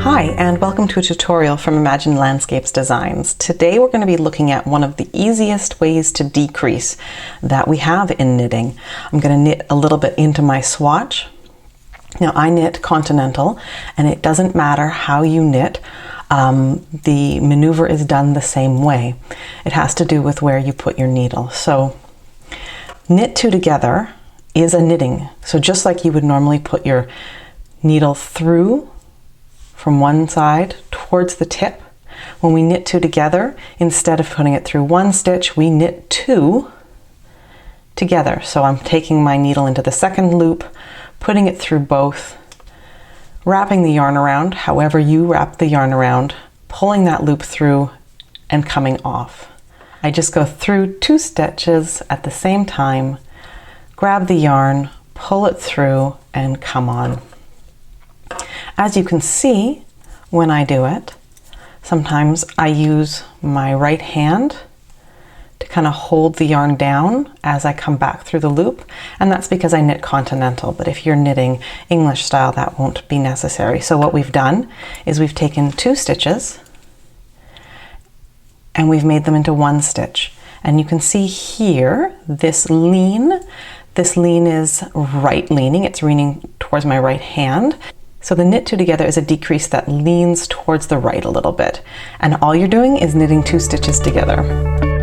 Hi, and welcome to a tutorial from Imagine Landscapes Designs. Today we're going to be looking at one of the easiest ways to decrease that we have in knitting. I'm going to knit a little bit into my swatch. Now I knit continental, and it doesn't matter how you knit, the maneuver is done the same way. It has to do with where you put your needle. So knit two together is a knitting. So just like you would normally put your needle through from one side towards the tip, when we knit two together, instead of putting it through one stitch, we knit two together. So I'm taking my needle into the second loop, putting it through both, wrapping the yarn around however you wrap the yarn around, pulling that loop through and coming off. I just go through two stitches at the same time, grab the yarn, pull it through and come on. As you can see, when I do it, sometimes I use my right hand to kind of hold the yarn down as I come back through the loop, and that's because I knit continental, but if you're knitting English style, that won't be necessary. So what we've done is we've taken two stitches and we've made them into one stitch. And you can see here, this lean is right leaning, it's leaning towards my right hand. So the knit two together is a decrease that leans towards the right a little bit. And all you're doing is knitting two stitches together.